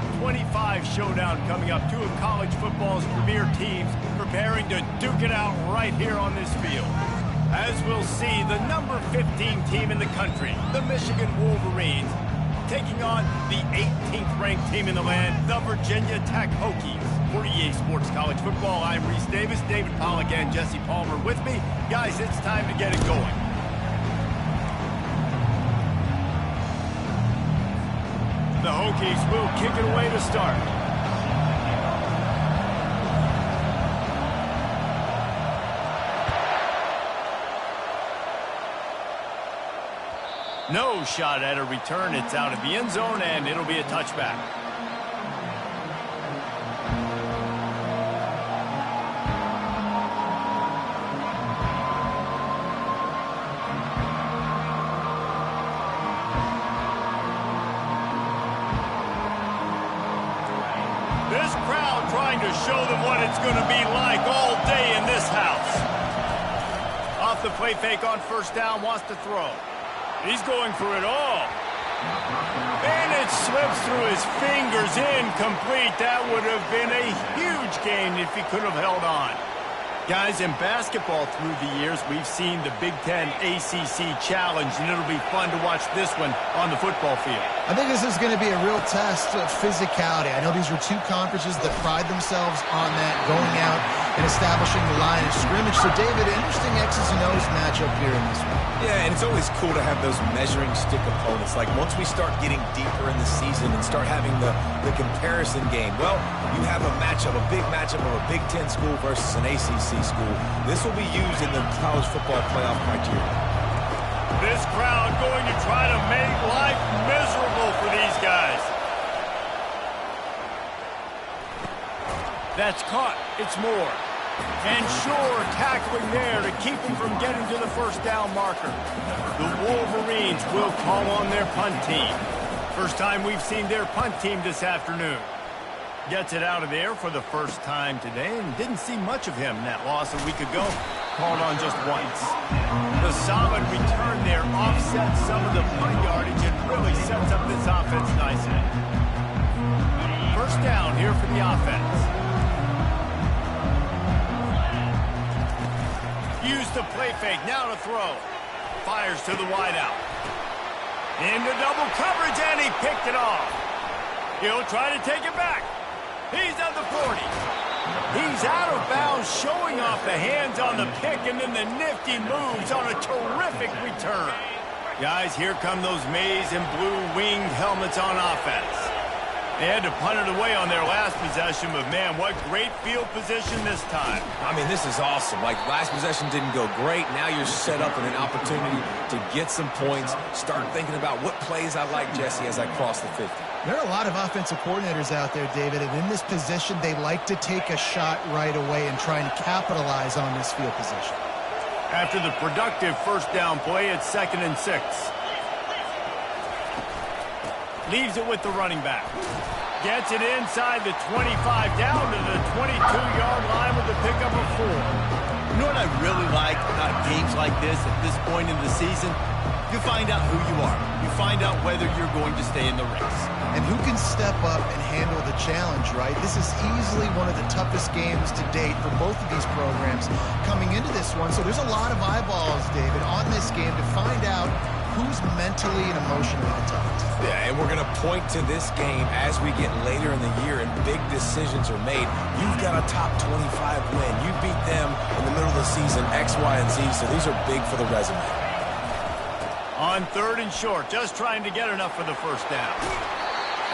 top 25 showdown coming up. Two of college football's premier teams preparing to duke it out right here on this field. As we'll see, the number 15 team in the country, the Michigan Wolverines, taking on the 18th ranked team in the land, the Virginia Tech Hokies. For EA Sports College Football, I'm Reese Davis, David Pollack, and Jesse Palmer with me. Guys, it's time to get it going. The Hokies will kick it away to start. No shot at a return. It's out of the end zone, and it'll be a touchback. This crowd trying to show them what it's going to be like all day in this house. Off the play fake on first down, wants to throw. He's going for it all. And it slips through his fingers, incomplete. That would have been a huge gain if he could have held on. Guys, in basketball through the years, we've seen the Big Ten ACC Challenge, and it'll be fun to watch this one on the football field. I think this is going to be a real test of physicality. I know these are two conferences that pride themselves on that, going out and establishing the line of scrimmage. So, David, interesting X's and O's matchup here in this one. Yeah, and it's always cool to have those measuring stick opponents. Like, once we start getting deeper in the season and start having the comparison game, well, you have a matchup, a big matchup of a Big Ten school versus an ACC school. This will be used in the college football playoff criteria. This crowd going to try to make life miserable for these guys. That's caught. It's Moore. And Shore tackling there to keep him from getting to the first down marker. The Wolverines will call on their punt team. First time we've seen their punt team this afternoon. Gets it out of there for the first time today, and didn't see much of him in that loss a week ago. Called on just once. The solid return there offsets some of the punt yardage and really sets up this offense nicely. First down here for the offense. Use the play fake, now to throw. Fires to the wideout. Into double coverage, and he picked it off. He'll try to take it back. He's at the 40. He's out of bounds, showing off the hands on the pick, and then the nifty moves on a terrific return. Guys, here come those maize and blue winged helmets on offense. They had to punt it away on their last possession, but man, what great field position this time. I mean, this is awesome. Like, last possession didn't go great. Now you're set up with an opportunity to get some points. Start thinking about what plays I like, Jesse, as I cross the 50. There are a lot of offensive coordinators out there, David, and in this position, they like to take a shot right away and try and capitalize on this field position. After the productive first down play, it's 2nd and 6. Leaves it with the running back. Gets it inside the 25, down to the 22-yard line with a pickup of 4. You know what I really like about games like this at this point in the season? You find out who you are. You find out whether you're going to stay in the race. And who can step up and handle the challenge, right? This is easily one of the toughest games to date for both of these programs coming into this one. So there's a lot of eyeballs, David, on this game to find out who's mentally and emotionally the toughest. Yeah, and we're going to point to this game as we get later in the year and big decisions are made. You've got a top 25 win. You beat them in the middle of the season, X, Y, and Z, so these are big for the resume. On 3rd and short, just trying to get enough for the first down.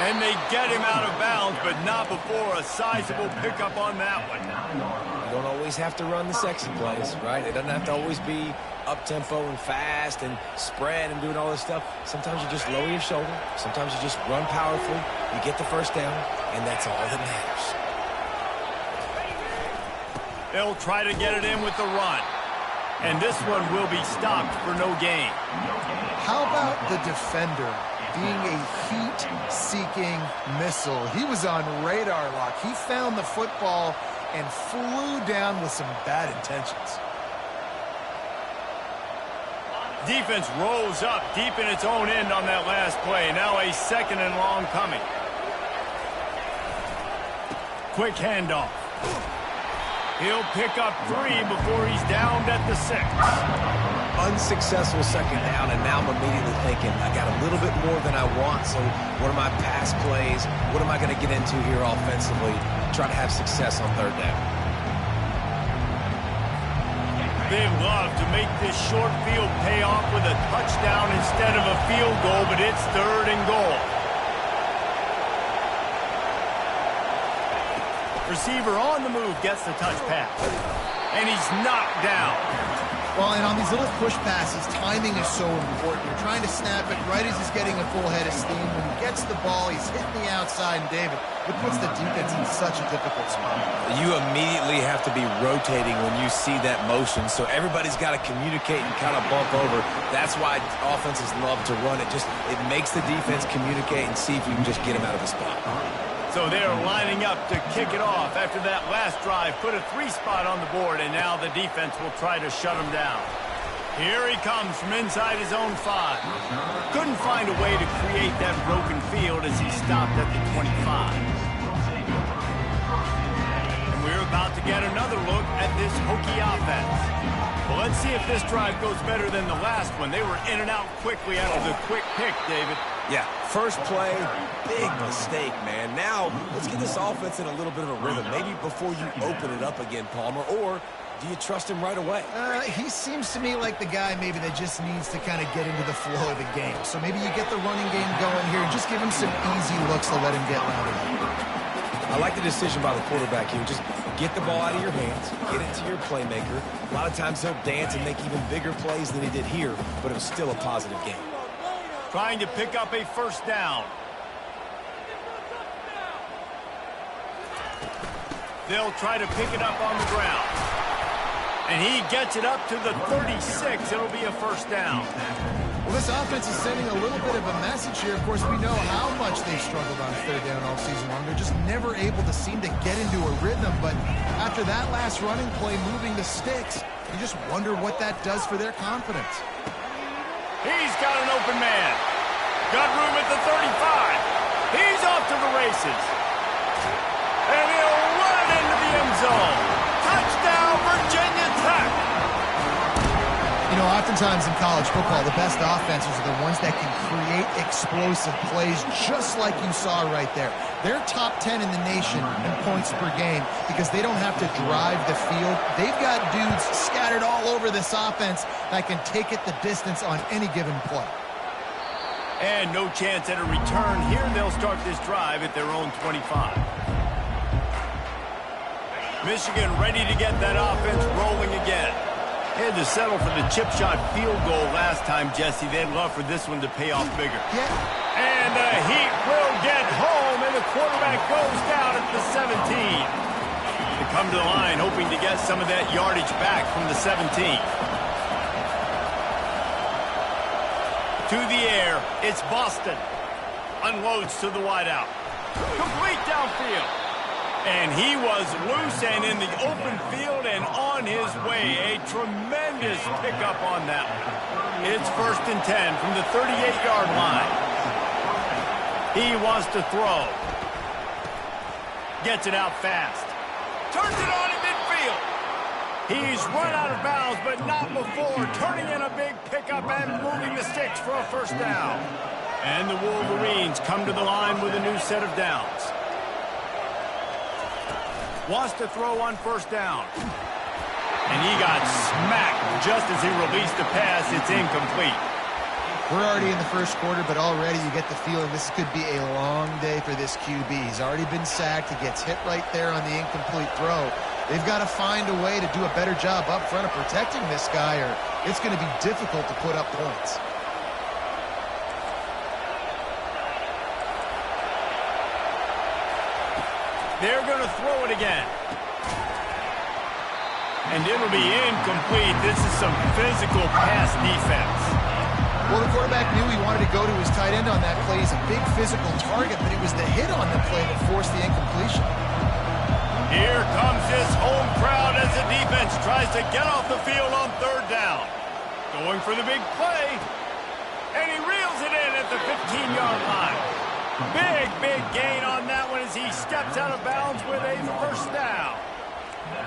And they get him out of bounds, but not before a sizable pickup on that one. You don't always have to run the sexy plays, right? It doesn't have to always be up-tempo and fast and spread and doing all this stuff. Sometimes you just lower your shoulder. Sometimes you just run powerfully. You get the first down, and that's all that matters. They'll try to get it in with the run. And this one will be stopped for no gain. How about the defender being a heat-seeking missile? He was on radar lock. He found the football and flew down with some bad intentions. Defense rolls up deep in its own end on that last play. Now a 2nd and long coming. Quick handoff. He'll pick up 3 before he's downed at the 6. Unsuccessful second down, and now I'm immediately thinking, I got a little bit more than I want, so what are my pass plays? What am I going to get into here offensively? Try to have success on third down. They love to make this short field pay off with a touchdown instead of a field goal, but it's 3rd and goal. Receiver on the move gets the touch pass. And he's knocked down. Well, and on these little push passes, timing is so important. You're trying to snap it right as he's getting a full head of steam. When he gets the ball, he's hitting the outside, and David, it puts the defense in such a difficult spot. You immediately have to be rotating when you see that motion, so everybody's got to communicate and kind of bump over. That's why offenses love to run it. It makes the defense communicate and see if you can just get him out of a spot. So they're lining up to kick it off after that last drive. Put a 3 spot on the board, and now the defense will try to shut him down. Here he comes from inside his own 5. Couldn't find a way to create that broken field as he stopped at the 25. And we're about to get another look at this Hokie offense. Well, let's see if this drive goes better than the last one. They were in and out quickly after the quick pick, David. Yeah, first play, big mistake, man. Now, let's get this offense in a little bit of a rhythm. Maybe before you open it up again, Palmer, or do you trust him right away? He seems to me like the guy maybe that just needs to kind of get into the flow of the game. So maybe you get the running game going here and just give him some easy looks to let him get louder. I like the decision by the quarterback here. Just get the ball out of your hands, get it to your playmaker. A lot of times he'll dance and make even bigger plays than he did here, but it was still a positive game. Trying to pick up a 1st down. They'll try to pick it up on the ground. And he gets it up to the 36. It'll be a 1st down. Well, this offense is sending a little bit of a message here. Of course, we know how much they've struggled on 3rd down all season long. They're just never able to seem to get into a rhythm. But after that last running play, moving the sticks, you just wonder what that does for their confidence. He's got an open man. Got room at the 35. He's off to the races. And he'll run into the end zone. Touchdown, Virginia Tech. You know, oftentimes in college football, the best offenses are the ones that can create explosive plays just like you saw right there. They're top 10 in the nation in points per game because they don't have to drive the field. They've got dudes scattered all over this offense that can take it the distance on any given play. And no chance at a return. Here they'll start this drive at their own 25. Michigan ready to get that offense rolling again. They had to settle for the chip shot field goal last time, Jesse. They'd love for this one to pay off bigger. Yeah. And the Heat will get home, and the quarterback goes down at the 17. They come to the line hoping to get some of that yardage back from the 17. To the air, it's Boston. Unloads to the wideout. Complete downfield. And he was loose and in the open field and on his way. A tremendous pickup on that one. It's 1st and 10 from the 38-yard line. He wants to throw. Gets it out fast. Turns it on in midfield. He's run out of bounds, but not before. Turning in a big pickup and moving the sticks for a 1st down. And the Wolverines come to the line with a new set of downs. Wants to throw on 1st down. And he got smacked just as he released the pass. It's incomplete. We're already in the 1st quarter, but already you get the feeling this could be a long day for this QB. He's already been sacked. He gets hit right there on the incomplete throw. They've got to find a way to do a better job up front of protecting this guy, or it's going to be difficult to put up points. They're going to throw it again. And it'll be incomplete. This is some physical pass defense. Well, the quarterback knew he wanted to go to his tight end on that play. He's a big physical target, but it was the hit on the play that forced the incompletion. Here comes this home crowd as the defense tries to get off the field on 3rd down. Going for the big play. And he reels it in at the 15-yard line. Big gain on that one as he steps out of bounds with a first down.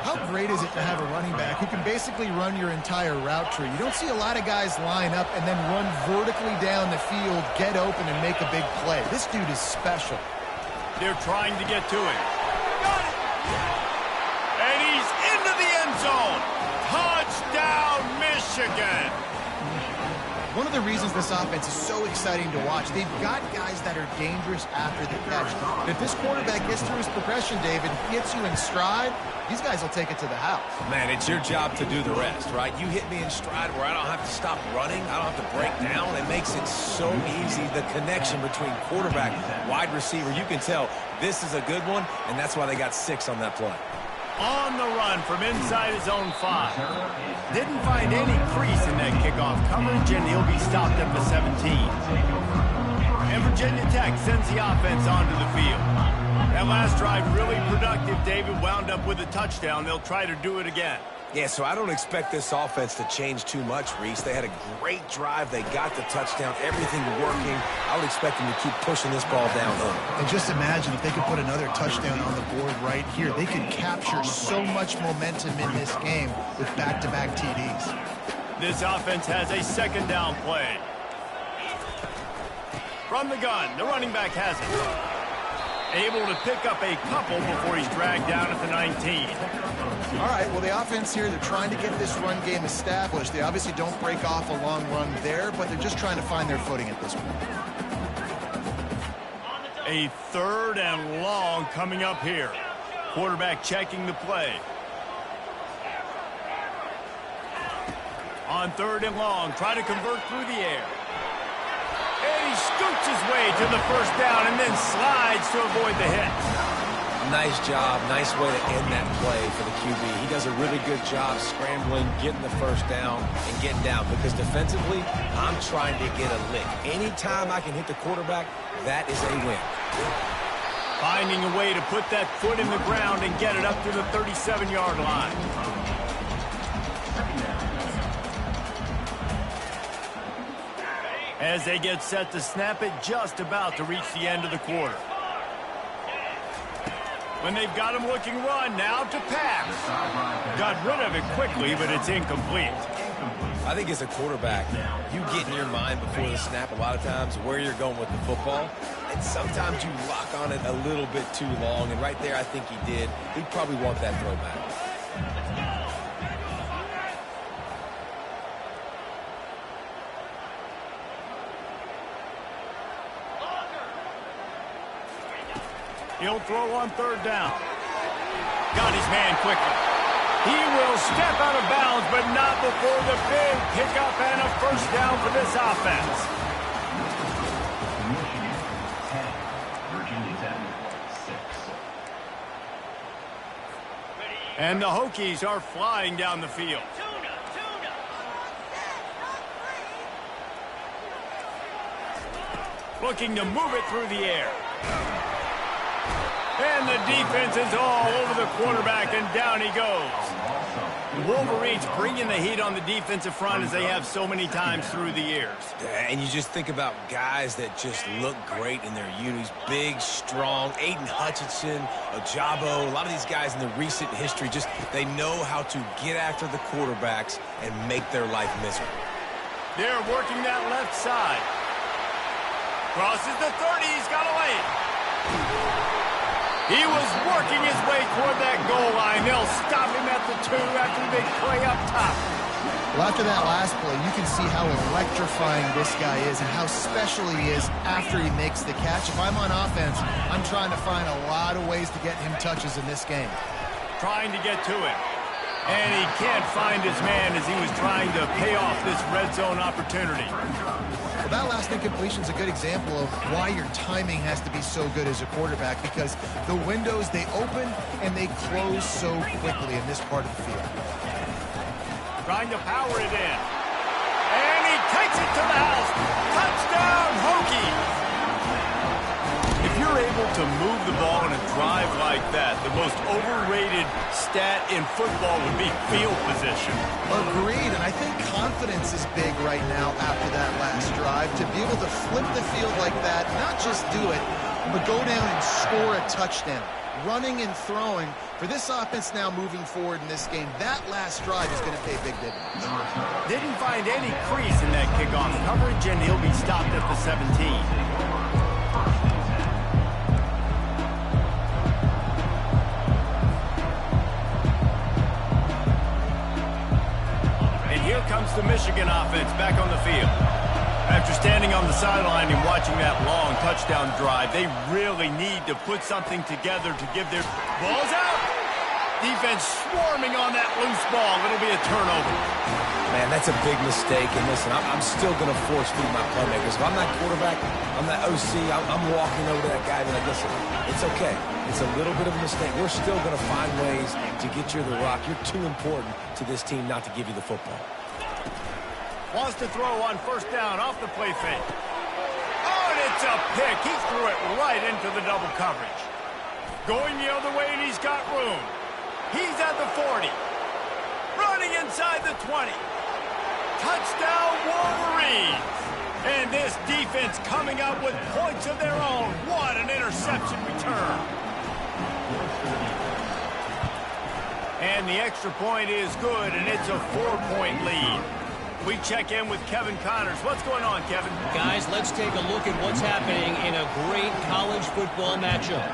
How great is it to have a running back who can basically run your entire route tree? You don't see a lot of guys line up and then run vertically down the field, get open, and make a big play. This dude is special. They're trying to get to him. Got it! And he's into the end zone. Touchdown, Michigan! One of the reasons this offense is so exciting to watch, they've got guys that are dangerous after the catch. And if this quarterback gets through his progression, David, gets you in stride, these guys will take it to the house. Man, it's your job to do the rest, right? You hit me in stride where I don't have to stop running. I don't have to break down. It makes it so easy. The connection between quarterback, wide receiver, you can tell this is a good one, and that's why they got 6 on that play. On the run from inside his own 5. Didn't find any crease in that kickoff coverage, and he'll be stopped at the 17. And Virginia Tech sends the offense onto the field. That last drive really productive. David wound up with a touchdown. They'll try to do it again. Yeah, so I don't expect this offense to change too much, Reese. They had a great drive. They got the touchdown. Everything working. I would expect them to keep pushing this ball downhill. And just imagine if they could put another touchdown on the board right here. They could capture so much momentum in this game with back-to-back TDs. This offense has a second down play. From the gun, the running back has it. Able to pick up a couple before he's dragged down at the 19. All right, well, the offense here, they're trying to get this run game established. They obviously don't break off a long run there, but they're just trying to find their footing at this point. A 3rd and long coming up here. Quarterback checking the play. On 3rd and long, try to convert through the air. And he scoots his way to the first down and then slides to avoid the hit. Nice job. Nice way to end that play for the QB. He does a really good job scrambling, getting the first down, and getting down. Because defensively, I'm trying to get a lick. Anytime I can hit the quarterback, that is a win. Finding a way to put that foot in the ground and get it up to the 37-yard line. As they get set to snap it, just about to reach the end of the quarter. When they've got him looking run, now to pass. Got rid of it quickly, but it's incomplete. I think as a quarterback, you get in your mind before the snap a lot of times where you're going with the football. And sometimes you lock on it a little bit too long. And right there, I think he did. He'd probably want that throwback. He'll throw on 3rd down. Got his man quickly. He will step out of bounds, but not before the big pickup and a first down for this offense. And the Hokies are flying down the field. Looking to move it through the air. And the defense is all over the quarterback, and down he goes. The Wolverines bringing the heat on the defensive front as they have so many times through the years. And you just think about guys that just look great in their unis. Big, strong, Aiden Hutchinson, Ojabo, a lot of these guys in the recent history, just they know how to get after the quarterbacks and make their life miserable. They're working that left side. Crosses the 30, he's got a lane. He was working his way toward that goal line. They'll stop him at the 2 after the big play up top. Well, after that last play, you can see how electrifying this guy is and how special he is after he makes the catch. If I'm on offense, I'm trying to find a lot of ways to get him touches in this game. Trying to get to him. And he can't find his man as he was trying to pay off this red zone opportunity. Well, that last incompletion is a good example of why your timing has to be so good as a quarterback, because the windows, they open and they close so quickly in this part of the field. Trying to power it in. And he takes it to the house. Touchdown, Hokies! If you're able to move the ball in a drive like that, the most overrated stat in football would be field position. Agreed, and I think confidence is big right now after that last drive. To be able to flip the field like that, not just do it, but go down and score a touchdown. Running and throwing for this offense now moving forward in this game, that last drive is going to pay big dividends. Didn't find any crease in that kickoff coverage, and he'll be stopped at the 17. And here comes the Michigan offense back on the field. After standing on the sideline and watching that long touchdown drive, they really need to put something together to give their balls out. Defense swarming on that loose ball. It'll be a turnover. Man, that's a big mistake. And listen, I'm still going to force feed my playmakers. If I'm that quarterback, I'm that OC, I'm walking over to that guy and be like, listen, it's okay. It's a little bit of a mistake. We're still going to find ways to get you the rock. You're too important to this team not to give you the football. Wants to throw on first down off the play fake. Oh, and it's a pick. He threw it right into the double coverage. Going the other way, and he's got room. He's at the 40. Running inside the 20. Touchdown, Wolverines. And this defense coming up with points of their own. What an interception return. And the extra point is good, and it's a 4-point lead. We check in with Kevin Connors. What's going on, Kevin? Guys, let's take a look at what's happening in a great college football matchup.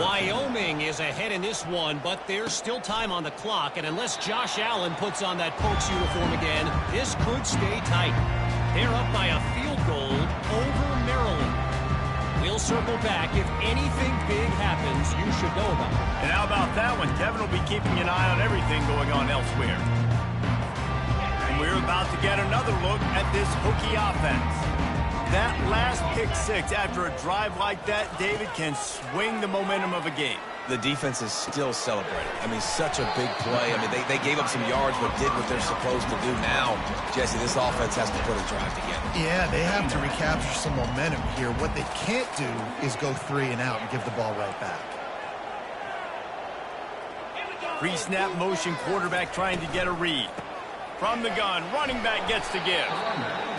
Wyoming is ahead in this one, but there's still time on the clock, and unless Josh Allen puts on that Pokes uniform again, this could stay tight. They're up by a field goal over Maryland. We'll circle back. If anything big happens, you should know about it. And how about that one? Kevin will be keeping an eye on everything going on elsewhere. We're about to get another look at this Hokie offense. That last pick six after a drive like that, David, can swing the momentum of a game. The defense is still celebrating. I mean, such a big play. I mean, they gave up some yards but did what they're supposed to do. Now, Jesse, this offense has to put a drive together. Yeah, they have to recapture some momentum here. What they can't do is go 3 and out and give the ball right back. Pre-snap motion, quarterback trying to get a read. From the gun, running back gets to give.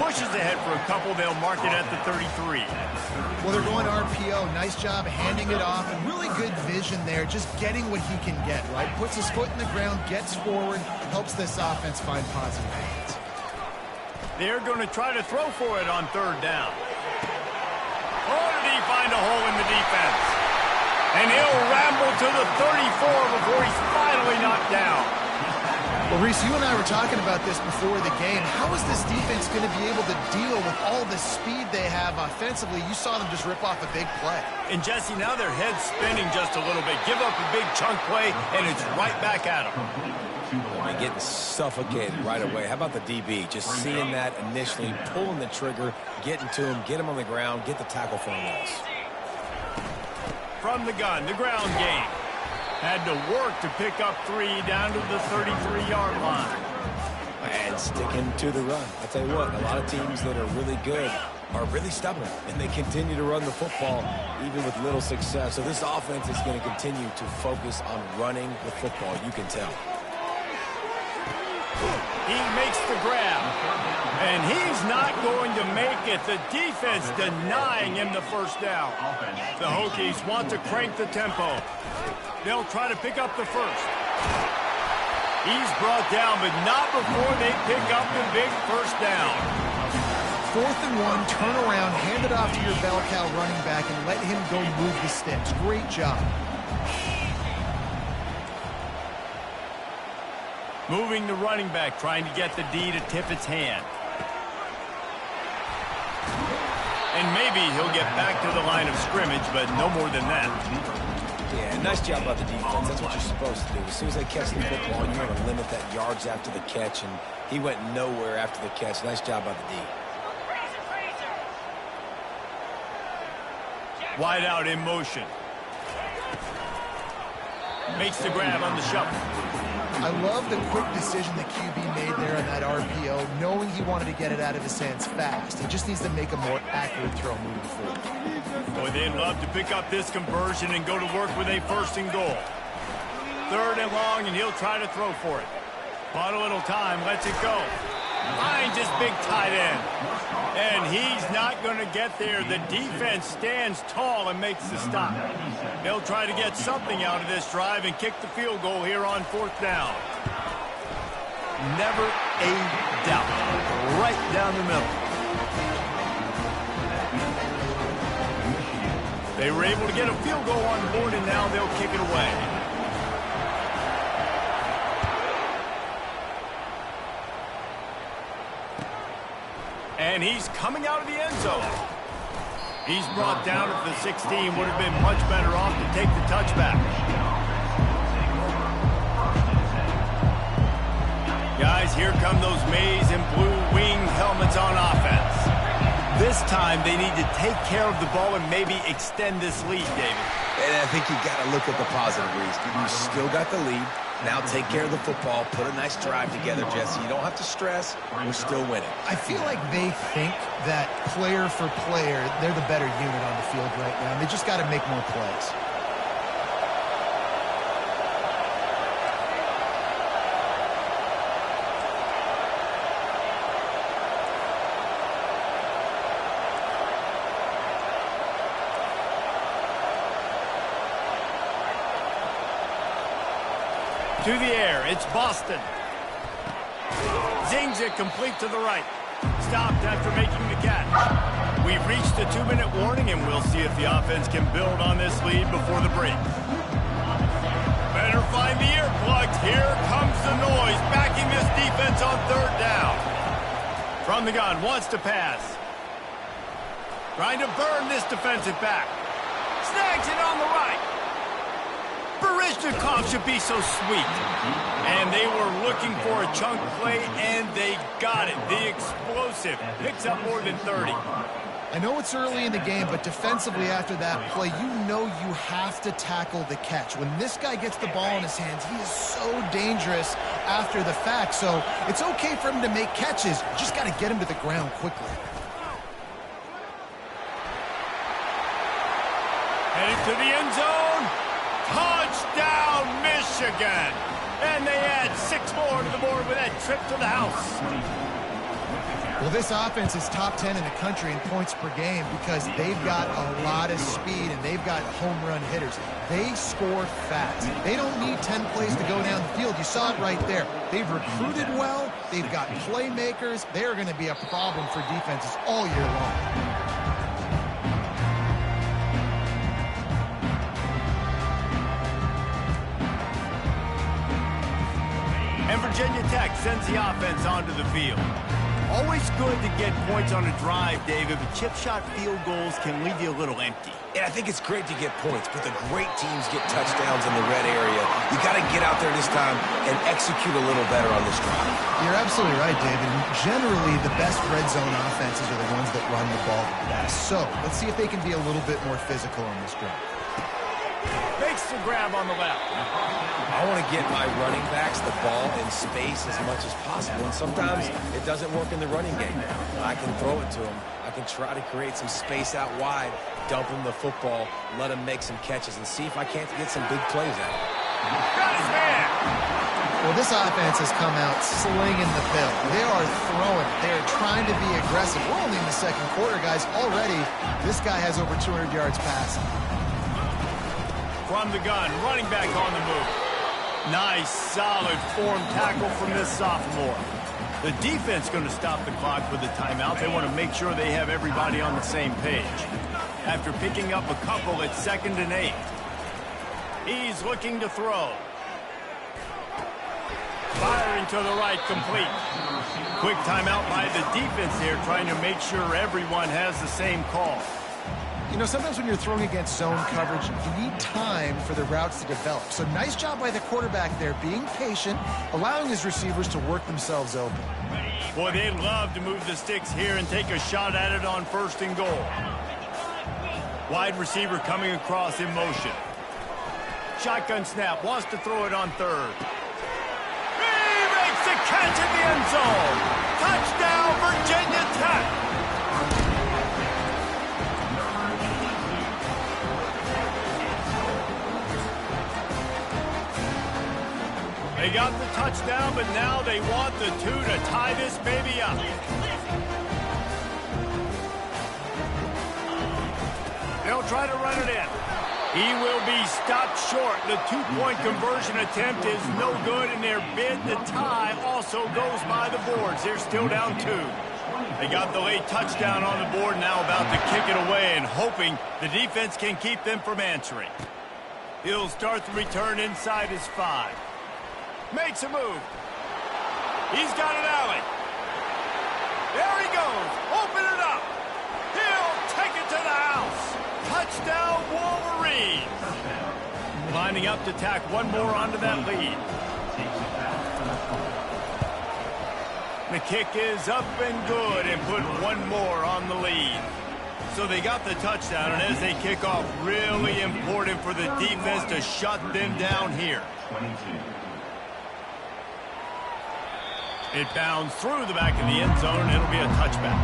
Pushes ahead for a couple. They'll mark it at the 33. Well, they're going RPO. Nice job handing it off. And really good vision there, just getting what he can get, right? Puts his foot in the ground, gets forward, helps this offense find positive hands. They're going to try to throw for it on third down. Oh, did he find a hole in the defense? And he'll ramble to the 34 before he's finally knocked down. Well, Reese, you and I were talking about this before the game. How is this defense going to be able to deal with all the speed they have offensively? You saw them just rip off a big play. And, Jesse, now their head's spinning just a little bit. Give up a big chunk play, and it's right back at them. I mean, getting suffocated right away. How about the DB? Just seeing that initially, pulling the trigger, getting to him, get him on the ground, get the tackle for a loss. From the gun, the ground game. Had to work to pick up 3 down to the 33-yard line. And sticking to the run. I tell you what, a lot of teams that are really good are really stubborn, and they continue to run the football even with little success. So this offense is going to continue to focus on running the football. You can tell. He makes the grab, and he's not going to make it. The defense denying him the first down. The Hokies want to crank the tempo. They'll try to pick up the first. He's brought down, but not before they pick up the big first down. 4th and 1, turn around, hand it off to your bell cow running back, and let him go move the sticks. Great job. Moving the running back, trying to get the D to tip its hand. And maybe he'll get back to the line of scrimmage, but no more than that. Yeah, nice job by the defense. That's what you're supposed to do. As soon as they catch the football, you want to limit that yards after the catch, and he went nowhere after the catch. Nice job by the D. Wide out in motion. Makes the grab on the shuffle. I love the quick decision the QB made there on that RPO, knowing he wanted to get it out of his hands fast. He just needs to make a more accurate throw moving forward. Boy, they'd love to pick up this conversion and go to work with a 1st and goal. 3rd and long, and he'll try to throw for it. Bought a little time, lets it go. Finds his big tight end. And he's not going to get there. The defense stands tall and makes the stop. They'll try to get something out of this drive and kick the field goal here on 4th down. Never a doubt. Right down the middle. They were able to get a field goal on board, and now they'll kick it away. And he's coming out of the end zone. He's brought down at the 16. Would have been much better off to take the touchback. Guys, here come those maize and blue wing helmets on offense. This time they need to take care of the ball and maybe extend this lead, David. And I think you got to look at the positive, Reese. You still got the lead. Now take care of the football. Put a nice drive together, Jesse. You don't have to stress. We're still winning. I feel like they think that player for player, they're the better unit on the field right now. And they just got to make more plays. To the air, it's Boston. Zings it complete to the right. Stopped after making the catch. We've reached the 2-minute warning, and we'll see if the offense can build on this lead before the break. Better find the earplugs. Here comes the noise, backing this defense on 3rd down. From the gun, wants to pass. Trying to burn this defensive back. Snags it on the right. Barishnikov should be so sweet. And they were looking for a chunk play, and they got it. The explosive picks up more than 30. I know it's early in the game, but defensively after that play, you know you have to tackle the catch. When this guy gets the ball in his hands, he is so dangerous after the fact. So it's okay for him to make catches. You just got to get him to the ground quickly. Heading to the end zone. Touchdown, Michigan! And they add 6 more to the board with that trip to the house. Well, this offense is top 10 in the country in points per game because they've got a lot of speed and they've got home run hitters. They score fast. They don't need 10 plays to go down the field. You saw it right there. They've recruited well. They've got playmakers. They're going to be a problem for defenses all year long. And Virginia Tech sends the offense onto the field. Always good to get points on a drive, David, but chip shot field goals can leave you a little empty. Yeah, I think it's great to get points, but the great teams get touchdowns in the red area. You got to get out there this time and execute a little better on this drive. You're absolutely right, David. Generally, the best red zone offenses are the ones that run the ball the best. So let's see if they can be a little bit more physical on this drive. Makes the grab on the left. I want to get my running backs the ball in space as much as possible, and sometimes it doesn't work in the running game. I can throw it to them. I can try to create some space out wide, dump them the football, let them make some catches, and see if I can't get some big plays out of it. Got his man. Well, this offense has come out slinging the pill. They are throwing. They are trying to be aggressive. We're only in the 2nd quarter, guys. Already, this guy has over 200 yards passing. From the gun, running back on the move. Nice, solid form tackle from this sophomore. The defense going to stop the clock with a timeout. They want to make sure they have everybody on the same page. After picking up a couple at 2nd and 8. He's looking to throw. Firing to the right, complete. Quick timeout by the defense here, trying to make sure everyone has the same call. You know, sometimes when you're throwing against zone coverage, you need time for the routes to develop. So nice job by the quarterback there, being patient, allowing his receivers to work themselves open. Boy, they'd love to move the sticks here and take a shot at it on 1st and goal. Wide receiver coming across in motion. Shotgun snap, wants to throw it on 3rd. He makes the catch in the end zone. Touchdown, Virginia Tech. They got the touchdown, but now they want the 2 to tie this baby up. They'll try to run it in. He will be stopped short. The two-point conversion attempt is no good, and their bid to tie also goes by the boards. They're still down 2. They got the late touchdown on the board, now about to kick it away and hoping the defense can keep them from answering. He'll start the return inside his 5. Makes a move. He's got an alley. There he goes. Open it up. He'll take it to the house. Touchdown, Wolverines. Lining up to tack one more onto that lead. The kick is up and good and put one more on the lead. So they got the touchdown, and as they kick off, really important for the defense to shut them down here. It bounds through the back of the end zone, and it'll be a touchback.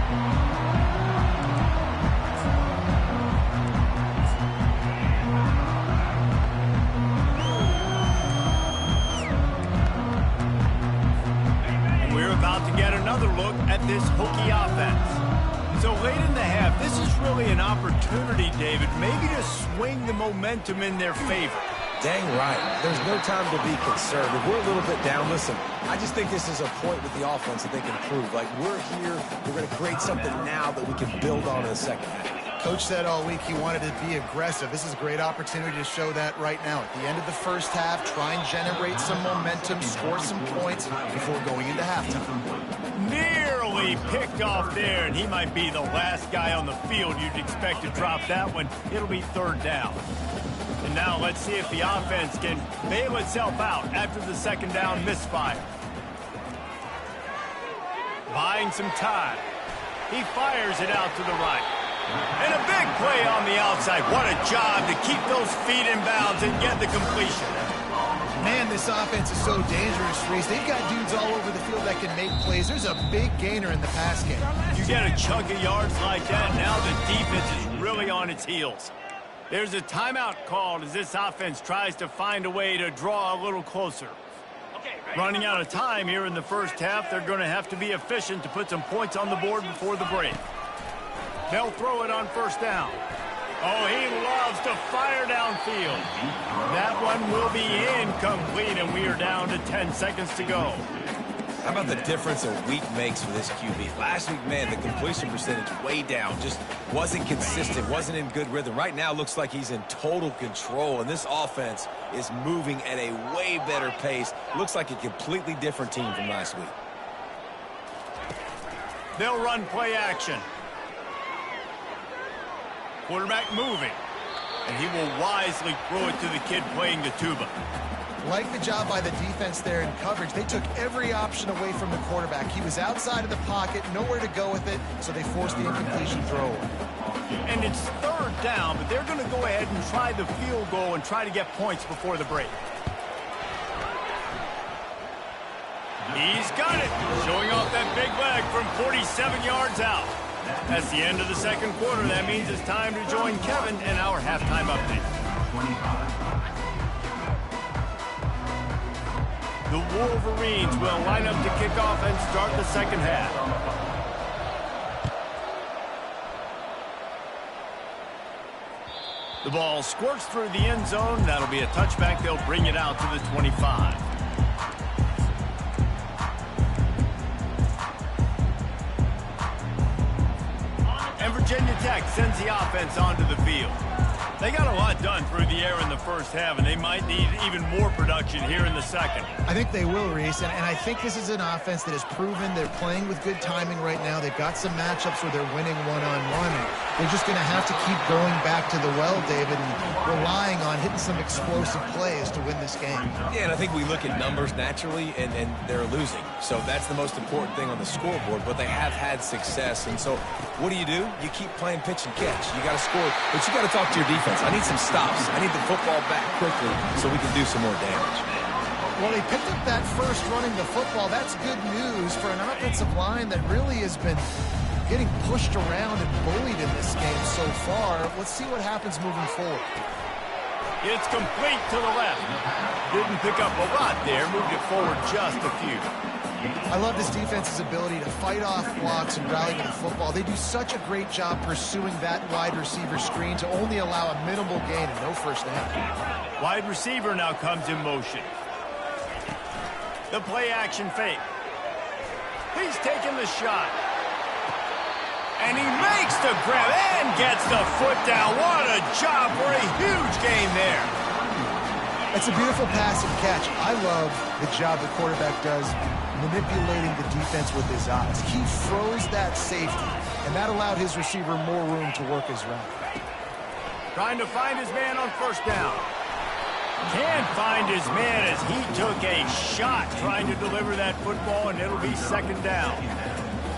About to get another look at this Hokie offense. So late in the half, this is really an opportunity, David, maybe to swing the momentum in their favor. Dang right. There's no time to be concerned. If we're a little bit down, listen, I just think this is a point with the offense that they can prove. Like, we're here, we're going to create something now that we can build on in the second half. Coach said all week he wanted to be aggressive. This is a great opportunity to show that right now. At the end of the first half, try and generate some momentum, score some points before going into halftime. Nearly picked off there, and he might be the last guy on the field you'd expect to drop that one. It'll be 3rd down. And now let's see if the offense can bail itself out after the 2nd down misfire. Buying some time. He fires it out to the right. And a big play on the outside. What a job to keep those feet in bounds and get the completion. Man, this offense is so dangerous, Reese. They've got dudes all over the field that can make plays. There's a big gainer in the pass game. You get a chunk of yards like that, now the defense is really on its heels. There's a timeout called as this offense tries to find a way to draw a little closer. Running out of time here in the first half, they're going to have to be efficient to put some points on the board before the break. They'll throw it on 1st down. Oh, he loves to fire downfield. That one will be incomplete, and we are down to 10 seconds to go. How about the difference a week makes for this QB? Last week, man, the completion percentage way down. Just wasn't consistent, wasn't in good rhythm. Right now, looks like he's in total control, and this offense is moving at a way better pace. Looks like a completely different team from last week. They'll run play action. Quarterback moving, and he will wisely throw it to the kid playing the tuba. Like the job by the defense there in coverage. They took every option away from the quarterback. He was outside of the pocket, nowhere to go with it, so they forced the incompletion throw. And it's 3rd down, but they're going to go ahead and try the field goal and try to get points before the break. He's got it, showing off that big leg from 47 yards out. That's the end of the 2nd quarter. That means it's time to join Kevin and our halftime update. The Wolverines will line up to kick off and start the 2nd half. The ball squirts through the end zone. That'll be a touchback. They'll bring it out to the 25. Virginia Tech sends the offense onto the field. They got a lot done through the air in the first half, and they might need even more production here in the second. I think they will, Reese, and I think this is an offense that has proven they're playing with good timing right now. They've got some matchups where they're winning one-on-one, and they're just going to have to keep going back to the well, David, and relying on hitting some explosive plays to win this game. Yeah, and I think we look at numbers naturally, and they're losing. So that's the most important thing on the scoreboard, but they have had success. And so what do? You keep playing pitch and catch. You got to score, but you got to talk to your defense. I need some stops. I need the football back quickly so we can do some more damage. Well, they picked up that first running the football. That's good news for an offensive line that really has been getting pushed around and bullied in this game so far. Let's see what happens moving forward. It's complete to the left. Didn't pick up a lot there. Moved it forward just a few. I love this defense's ability to fight off blocks and rally to the football. They do such a great job pursuing that wide receiver screen to only allow a minimal gain and no first down. Wide receiver now comes in motion. The play action fake. He's taking the shot. And he makes the grab and gets the foot down. What a job for a huge gain there. It's a beautiful pass and catch. I love the job the quarterback does manipulating the defense with his eyes. He froze that safety, and that allowed his receiver more room to work his route. Trying to find his man on first down. Can't find his man as he took a shot trying to deliver that football, and it'll be second down.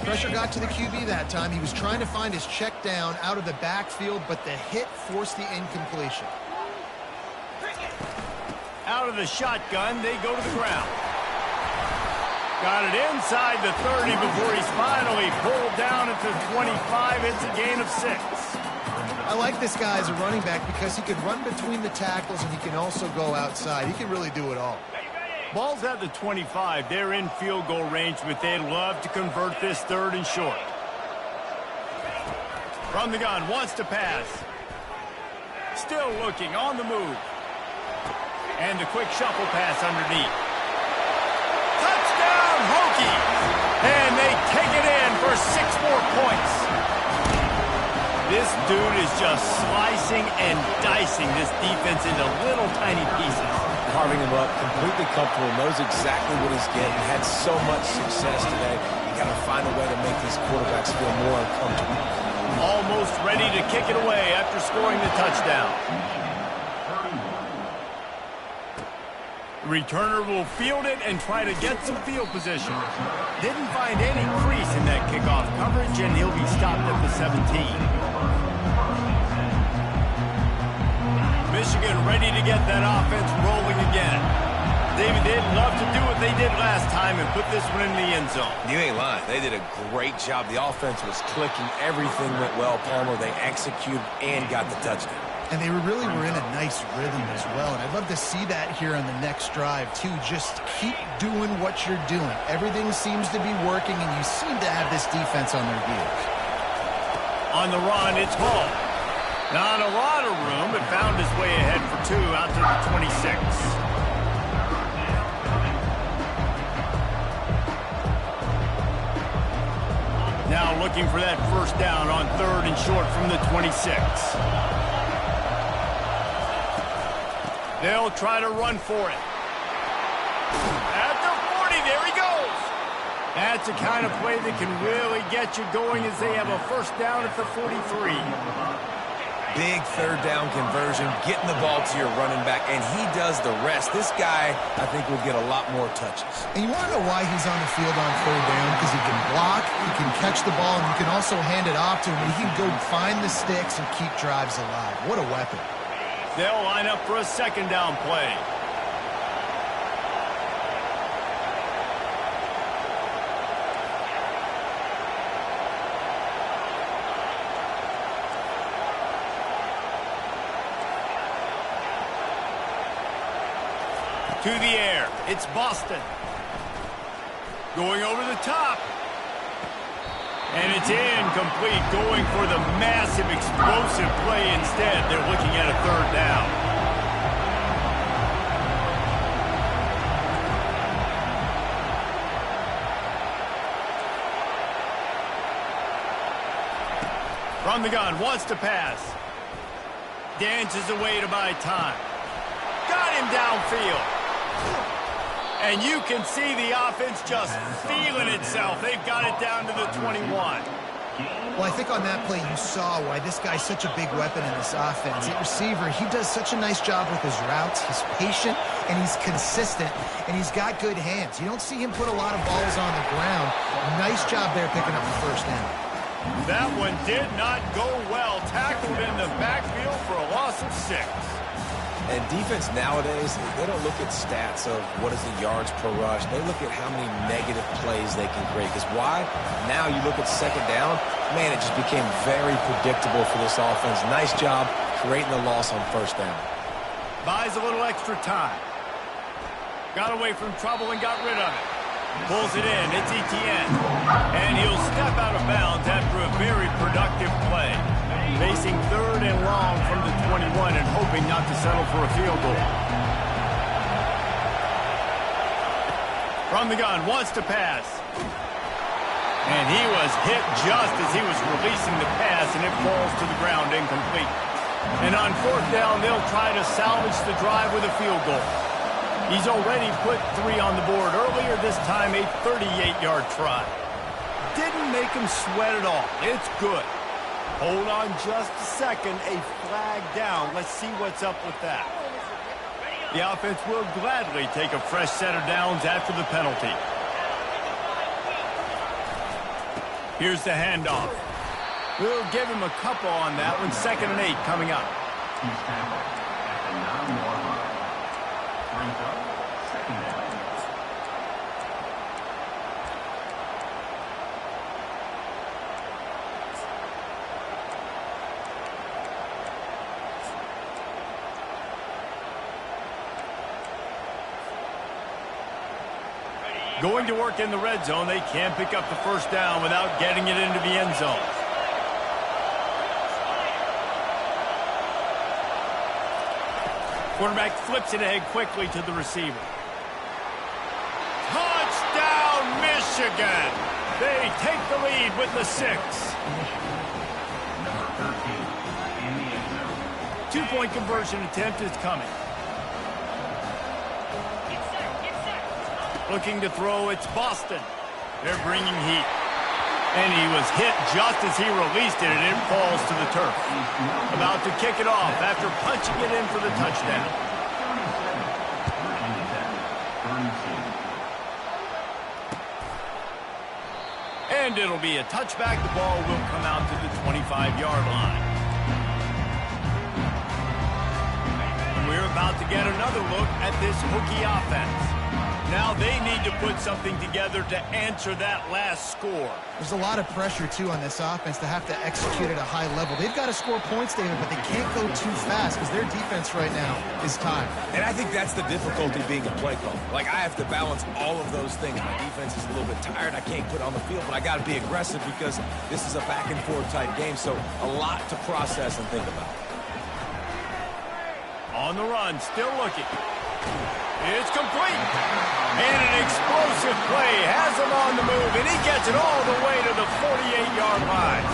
Pressure got to the QB that time. He was trying to find his check down out of the backfield, but the hit forced the incompletion. Out of the shotgun, they go to the ground. Got it inside the 30 before he's finally pulled down at the 25. It's a gain of 6. I like this guy as a running back because he can run between the tackles and he can also go outside. He can really do it all. Ball's at the 25. They're in field goal range, but they'd love to convert this third and short. From the gun, wants to pass. Still looking, on the move. And the quick shuffle pass underneath. Touchdown, Hokies! And they take it in for 6 more points. This dude is just slicing and dicing this defense into little tiny pieces. Carving him up, completely comfortable, knows exactly what he's getting, had so much success today. You got to find a way to make these quarterbacks feel more uncomfortable. Almost ready to kick it away after scoring the touchdown. The returner will field it and try to get some field position. Didn't find any crease in that kickoff coverage, and he'll be stopped at the 17. Michigan ready to get that offense rolling again. David, they'd love to do what they did last time and put this one in the end zone. You ain't lying. They did a great job. The offense was clicking. Everything went well. Palmer, they executed and got the touchdown. And they really were in a nice rhythm as well. And I'd love to see that here on the next drive, too. Just keep doing what you're doing. Everything seems to be working, and you seem to have this defense on their heels. On the run, it's Hall. Not a lot of room, but found his way ahead for 2 out to the 26. Now looking for that first down on 3rd and short from the 26. They'll try to run for it. At the 40, there he goes. That's the kind of play that can really get you going as they have a first down at the 43. Big third down conversion, getting the ball to your running back, and he does the rest. This guy, I think, will get a lot more touches. And you want to know why he's on the field on 3rd down? Because he can block, he can catch the ball, and you can also hand it off to him. He can go find the sticks and keep drives alive. What a weapon. They'll line up for a second down play. To the air, it's Boston. Going over the top. And it's incomplete, going for the massive explosive play instead. They're looking at a 3rd down. From the gun, wants to pass. Dances away to buy time. Got him downfield. And you can see the offense just feeling itself. They've got it down to the 21. Well, I think on that play you saw why this guy's such a big weapon in this offense. At receiver, he does such a nice job with his routes. He's patient, and he's consistent, and he's got good hands. You don't see him put a lot of balls on the ground. Nice job there picking up the first down. That one did not go well. Tackled in the backfield for a loss of 6. And defense nowadays, they don't look at stats of what is the yards per rush. They look at how many negative plays they can create. Because why? Now you look at second down, man, it just became very predictable for this offense. Nice job creating the loss on first down. Buys a little extra time. Got away from trouble and got rid of it. Pulls it in. It's Etienne. And he'll step out of bounds after a very productive play. Facing third and long from the 21 and hoping not to settle for a field goal. From the gun, wants to pass. And he was hit just as he was releasing the pass, and it falls to the ground incomplete. And on fourth down, they'll try to salvage the drive with a field goal. He's already put 3 on the board earlier, this time a 38-yard try. Didn't make him sweat at all. It's good. Hold on just a second. A flag down. Let's see what's up with that. The offense will gladly take a fresh set of downs after the penalty. Here's the handoff. We'll give him a couple on that one. 2nd and 8 coming up. He's tackled at the 9-yard line. Brings up 2nd down. Going to work in the red zone. They can't pick up the first down without getting it into the end zone. Quarterback flips it ahead quickly to the receiver. Touchdown, Michigan! They take the lead with the 6. Number 13 in the end zone. 2-point conversion attempt is coming. Looking to throw, it's Boston. They're bringing heat. And he was hit just as he released it, and it falls to the turf. About to kick it off after punching it in for the touchdown. And it'll be a touchback. The ball will come out to the 25-yard line. We're about to get another look at this Hokie offense. Now they need to put something together to answer that last score. There's a lot of pressure, too, on this offense to have to execute at a high level. They've got to score points, David, but they can't go too fast because their defense right now is tired. And I think that's the difficulty being a play caller. Like, I have to balance all of those things. My defense is a little bit tired. I can't put on the field, but I got to be aggressive because this is a back-and-forth type game, so a lot to process and think about. On the run, still looking. It's complete. And an explosive play has him on the move, and he gets it all the way to the 48-yard line.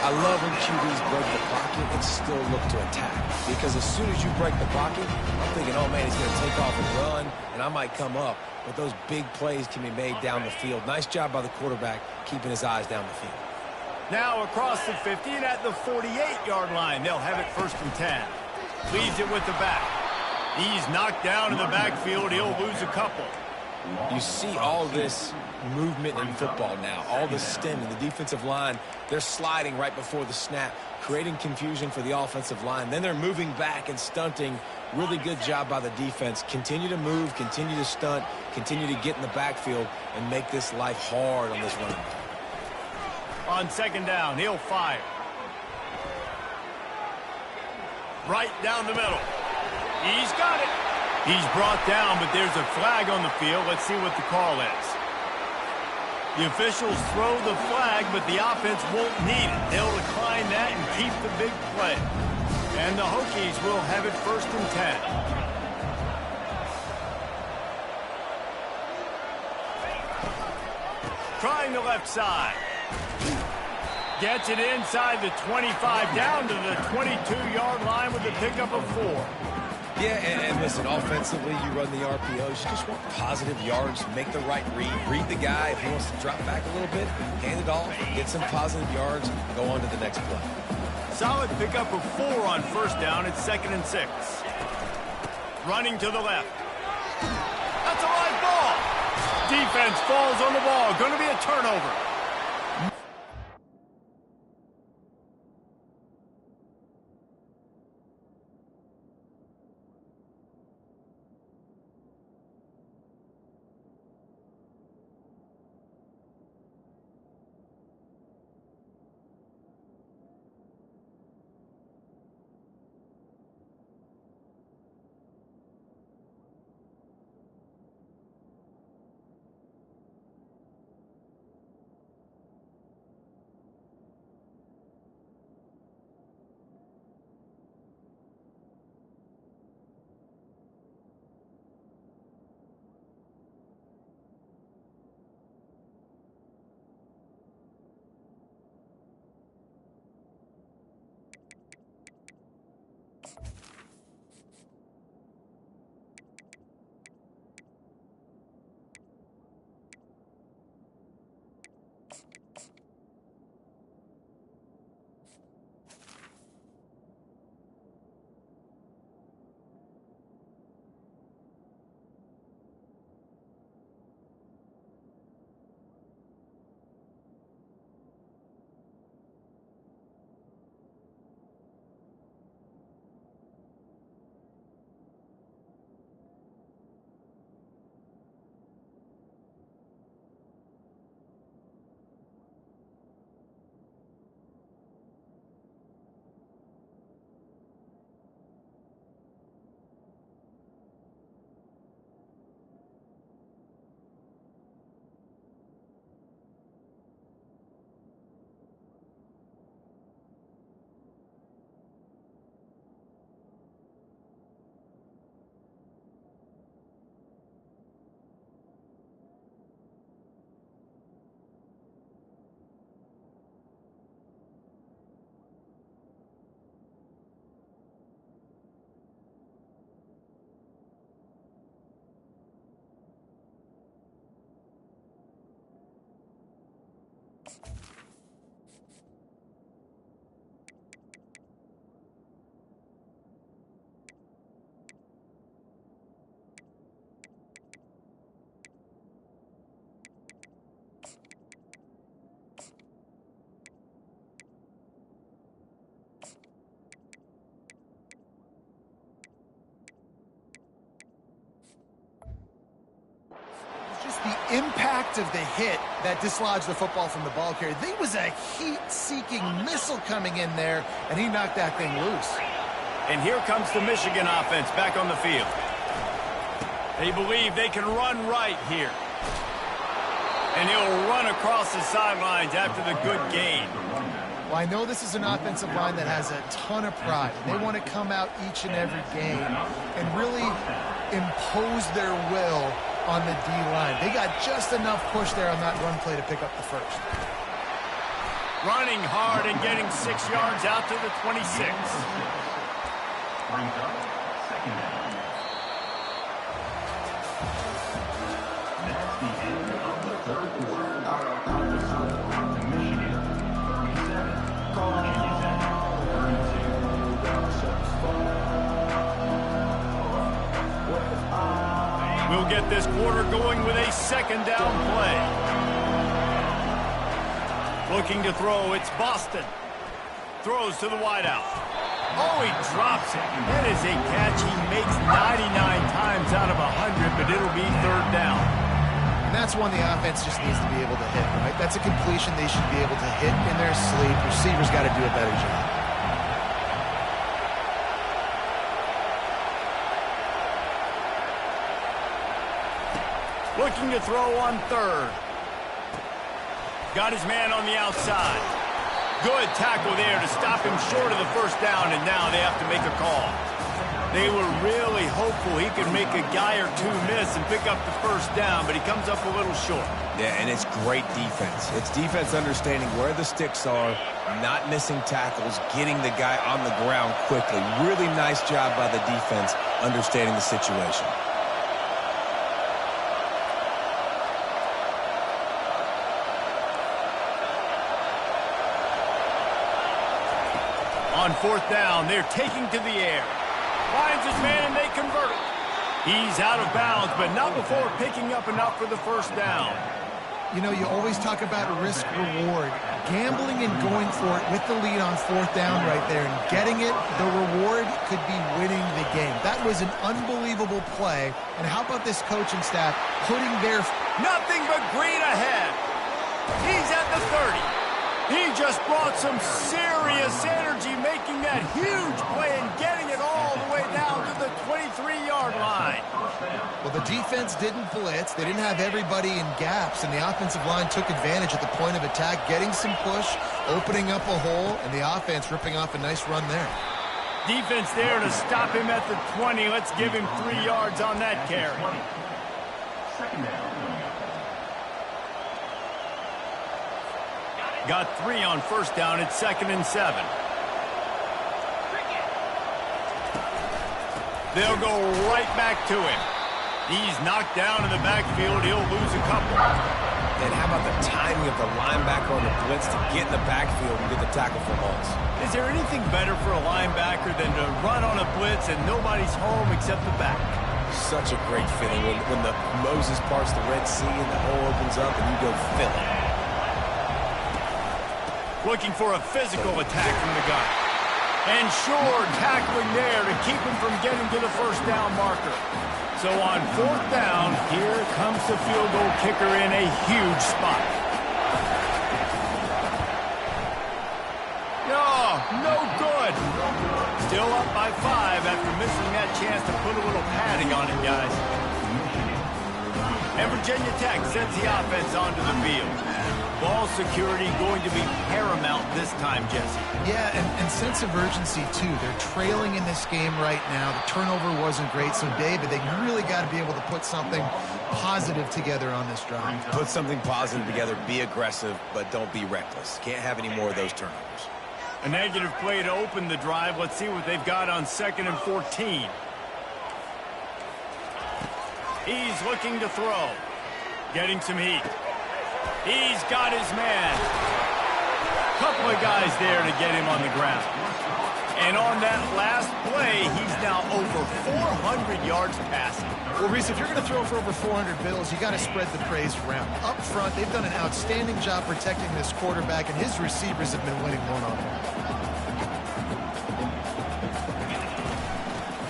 I love when QBs break the pocket and still look to attack. Because as soon as you break the pocket, I'm thinking, oh, man, he's going to take off and run, and I might come up. But those big plays can be made down the field. Nice job by the quarterback keeping his eyes down the field. Now across the 50 and at the 48-yard line. They'll have it 1st and 10. Leaves it with the back. He's knocked down in the backfield. He'll lose a couple. You see all this movement in football now, all the stem in the defensive line. They're sliding right before the snap, creating confusion for the offensive line. Then they're moving back and stunting. Really good job by the defense. Continue to move, continue to stunt, continue to get in the backfield and make this life hard on this running back. On 2nd down, he'll fire. Right down the middle. He's got it. He's brought down, but there's a flag on the field. Let's see what the call is. The officials throw the flag, but the offense won't need it. They'll decline that and keep the big play. And the Hokies will have it 1st and 10. Trying the left side. Gets it inside the 25, down to the 22-yard line with the pickup of 4. Yeah, and listen, offensively, you run the RPOs. You just want positive yards, make the right read the guy. If he wants to drop back a little bit, hand it off, get some positive yards, go on to the next play. Solid pickup of 4 on 1st down. It's 2nd and 6. Running to the left. That's a live ball. Defense falls on the ball. Going to be a turnover. impact of the hit that dislodged the football from the ball carrier. There was a heat-seeking missile coming in there, and he knocked that thing loose. And here comes the Michigan offense back on the field. They believe they can run right here. And he'll run across the sidelines after the good gain. Well, I know this is an offensive line that has a ton of pride. They want to come out each and every game and really impose their will on the D-line. They got just enough push there on that run play to pick up the first. Running hard and getting 6 yards out to the 26. Brings up second down. That's the end of the third quarter. Michigan 37, Kansas 32. We'll get this quarter going with a second down play. Looking to throw, it's Boston. Throws to the wideout. Oh, he drops it. That is a catch he makes 99 times out of 100, but it'll be third down. And that's one the offense just needs to be able to hit, right? That's a completion they should be able to hit in their sleep. Receivers got to do a better job. Looking to throw on third. Got his man on the outside. Good tackle there to stop him short of the first down, and now they have to make a call. They were really hopeful he could make a guy or two miss and pick up the first down, but he comes up a little short. Yeah, and it's great defense. It's defense understanding where the sticks are, not missing tackles, getting the guy on the ground quickly. Really nice job by the defense understanding the situation. On fourth down, they're taking to the air. Finds his man, and they convert it. He's out of bounds, but not before picking up enough for the first down. You know, you always talk about risk-reward. Gambling and going for it with the lead on fourth down right there and getting it, the reward could be winning the game. That was an unbelievable play. And how about this coaching staff putting their... Nothing but green ahead. He's at the 30. He just brought some serious energy, making that huge play and getting it all the way down to the 23-yard line. Well, the defense didn't blitz. They didn't have everybody in gaps, and the offensive line took advantage at the point of attack, getting some push, opening up a hole, and the offense ripping off a nice run there. Defense there to stop him at the 20. Let's give him 3 yards on that carry. Second down. Got 3 on first down. It's 2nd and 7. They'll go right back to him. He's knocked down in the backfield. He'll lose a couple. And how about the timing of the linebacker on the blitz to get in the backfield and get the tackle for loss? Is there anything better for a linebacker than to run on a blitz and nobody's home except the back? Such a great feeling when the Moses parts the Red Sea and the hole opens up and you go fill it. Looking for a physical attack from the guy. And sure, tackling there to keep him from getting to the first down marker. So on fourth down, here comes the field goal kicker in a huge spot. No good. Still up by 5 after missing that chance to put a little padding on it, guys. And Virginia Tech sends the offense onto the field. Ball security going to be paramount this time, Jesse. Yeah, and sense of urgency, too. They're trailing in this game right now. The turnover wasn't great, so, David, they really got to be able to put something positive together on this drive. Put something positive together, be aggressive, but don't be reckless. Can't have any more of those turnovers. A negative play to open the drive. Let's see what they've got on 2nd and 14. He's looking to throw. Getting some heat. He's got his man. Couple of guys there to get him on the ground. And on that last play, he's now over 400 yards passing. Well, Reese, if you're going to throw for over 400 bills, you got to spread the praise around. Up front, they've done an outstanding job protecting this quarterback, and his receivers have been winning one-on-one.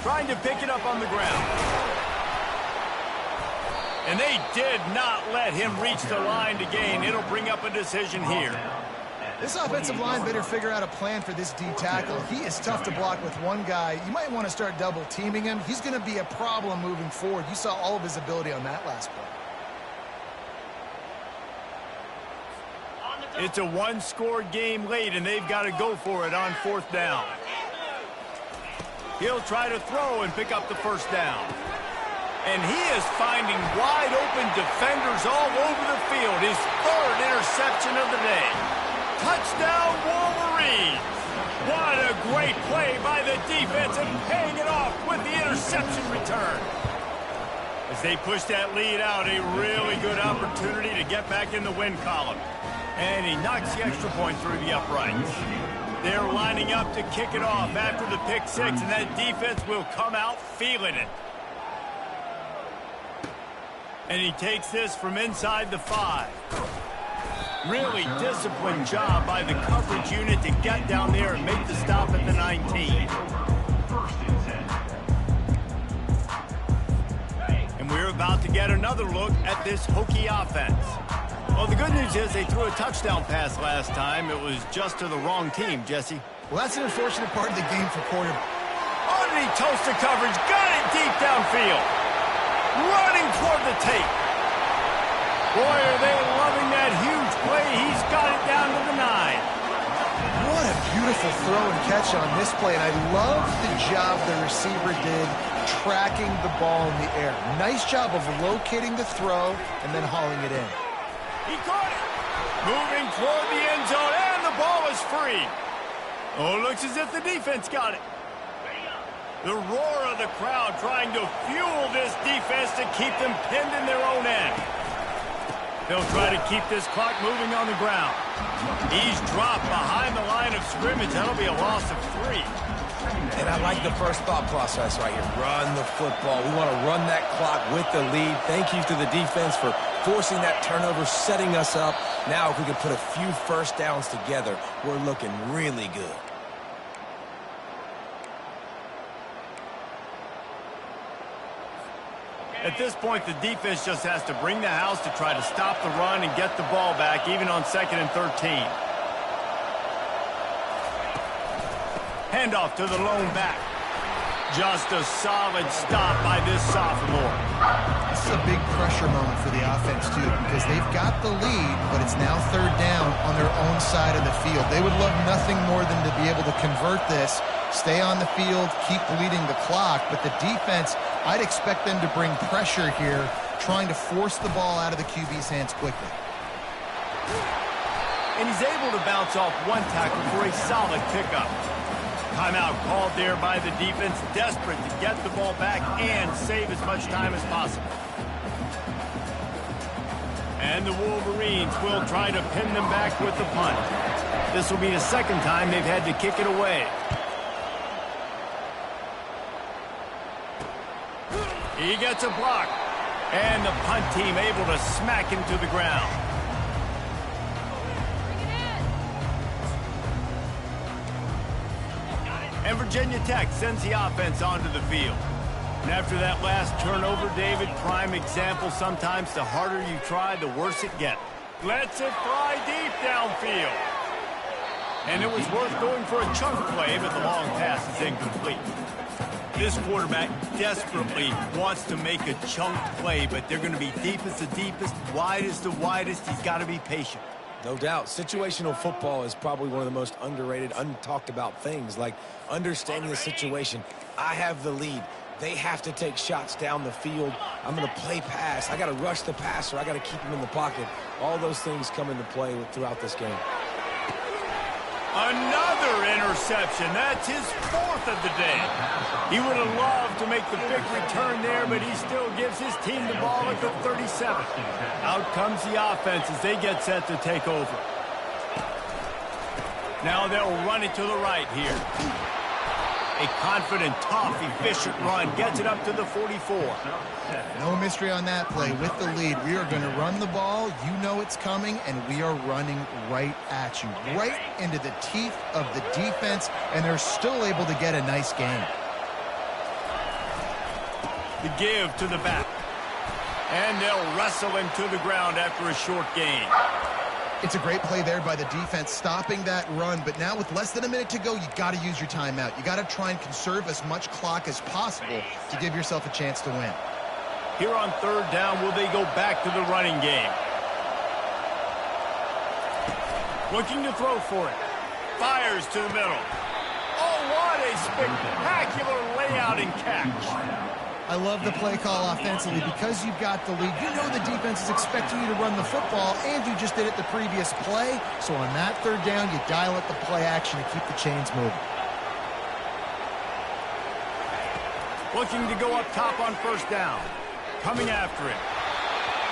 Trying to pick it up on the ground. And they did not let him reach the line to gain. It'll bring up a decision here. This offensive line better figure out a plan for this D tackle. He is tough to block with one guy. You might want to start double teaming him. He's going to be a problem moving forward. You saw all of his ability on that last play. It's a one-score game late, and they've got to go for it on 4th down. He'll try to throw and pick up the first down. And he is finding wide-open defenders all over the field. His 3rd interception of the day. Touchdown, Wolverines! What a great play by the defense and paying it off with the interception return. As they push that lead out, a really good opportunity to get back in the win column. And he knocks the extra point through the uprights. They're lining up to kick it off after the pick 6, and that defense will come out feeling it. And he takes this from inside the 5. Really disciplined job by the coverage unit to get down there and make the stop at the 19. And we're about to get another look at this Hokie offense. Well, the good news is they threw a touchdown pass last time. It was just to the wrong team, Jesse. Well, that's an unfortunate part of the game for quarterback. Underneath toasted coverage, got it deep downfield. Running toward the tape. Boy, are they loving that huge play. He's got it down to the 9. What a beautiful throw and catch on this play. And I love the job the receiver did tracking the ball in the air. Nice job of locating the throw and then hauling it in. He caught it. Moving toward the end zone, and the ball is free. Oh, looks as if the defense got it. The roar of the crowd trying to fuel this defense to keep them pinned in their own end. They'll try to keep this clock moving on the ground. He's dropped behind the line of scrimmage. That'll be a loss of 3. And I like the first thought process right here. Run the football. We want to run that clock with the lead. Thank you to the defense for forcing that turnover, setting us up. Now, if we can put a few first downs together, we're looking really good. At this point, the defense just has to bring the house to try to stop the run and get the ball back, even on 2nd and 13. Handoff to the lone back. Just a solid stop by this sophomore. This is a big pressure moment for the offense, too, because they've got the lead, but it's now 3rd down on their own side of the field. They would love nothing more than to be able to convert this, stay on the field, keep bleeding the clock, but the defense, I'd expect them to bring pressure here, trying to force the ball out of the QB's hands quickly. And he's able to bounce off one tackle for a solid pickup. Timeout called there by the defense, desperate to get the ball back and save as much time as possible. And the Wolverines will try to pin them back with the punt. This will be the 2nd time they've had to kick it away. He gets a block. And the punt team able to smack him to the ground. And Virginia Tech sends the offense onto the field. And after that last turnover, David, prime example, sometimes the harder you try, the worse it gets. Lets it fly deep downfield. And it was worth going for a chunk play, but the long pass is incomplete. This quarterback desperately wants to make a chunk play, but they're going to be deepest the deepest, widest the widest. He's got to be patient. No doubt. Situational football is probably one of the most underrated, untalked about things, like understanding the situation. I have the lead. They have to take shots down the field. I'm going to play pass. I got to rush the passer. I got to keep him in the pocket. All those things come into play throughout this game. Another interception. That's his 4th of the day. He would have loved to make the big return there, but he still gives his team the ball at the 37. Out comes the offense as they get set to take over. Now they'll run it to the right here. A confident, tough, efficient run gets it up to the 44. No mystery on that play. With the lead, we are going to run the ball. You know it's coming, and we are running right at you, right into the teeth of the defense, and they're still able to get a nice gain. The give to the back. And they'll wrestle him to the ground after a short gain. It's a great play there by the defense, stopping that run. But now with less than a minute to go, you got to use your timeout. You got to try and conserve as much clock as possible to give yourself a chance to win. Here on third down, will they go back to the running game? Looking to throw for it. Fires to the middle. Oh, what a spectacular layout and catch. I love the play call offensively because you've got the lead. You know the defense is expecting you to run the football, and you just did it the previous play. So on that third down, you dial up the play action to keep the chains moving. Looking to go up top on first down. Coming after it.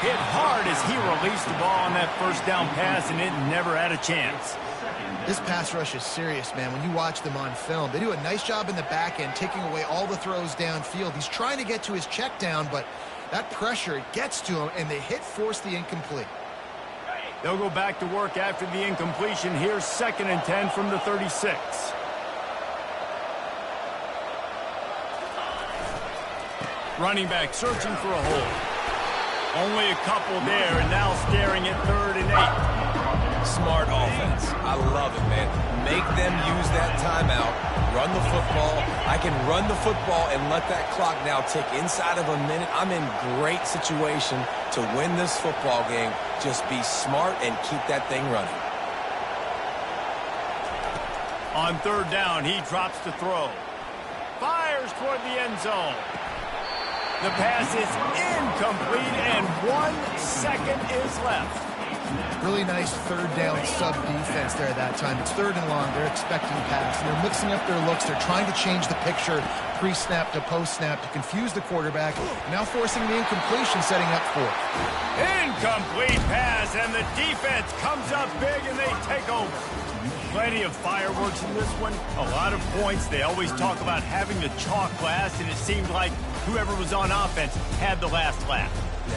Hit hard as he released the ball on that first down pass, and it never had a chance. This pass rush is serious, man. When you watch them on film, they do a nice job in the back end, taking away all the throws downfield. He's trying to get to his check down, but that pressure, it gets to him, and they force the incomplete. They'll go back to work after the incompletion. Here's 2nd and 10 from the 36. Running back searching for a hole. Only a couple there, and now staring at 3rd and 8. Smart offense. I love it, man. Make them use that timeout. Run the football. I can run the football and let that clock now tick inside of a minute. I'm in great situation to win this football game. Just be smart and keep that thing running. On third down, he drops to throw. Fires toward the end zone. The pass is incomplete, and 1 second is left. Really nice third down sub-defense there at that time. It's 3rd and long. They're expecting pass. And they're mixing up their looks. They're trying to change the picture pre-snap to post-snap to confuse the quarterback. Now forcing the incompletion, setting up 4th. Incomplete pass, and the defense comes up big, and they take over. Plenty of fireworks in this one. A lot of points. They always talk about having the chalk glass, and it seemed like whoever was on offense had the last laugh.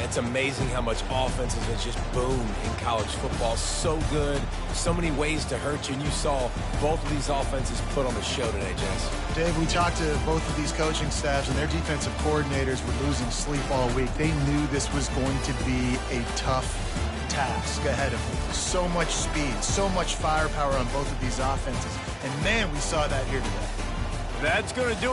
It's amazing how much offenses have just boomed in college football. So good. So many ways to hurt you. And you saw both of these offenses put on the show today, Jess. Dave, we talked to both of these coaching staffs, and their defensive coordinators were losing sleep all week. They knew this was going to be a tough task ahead of them. So much speed, so much firepower on both of these offenses. And, man, we saw that here today. That's going to do it.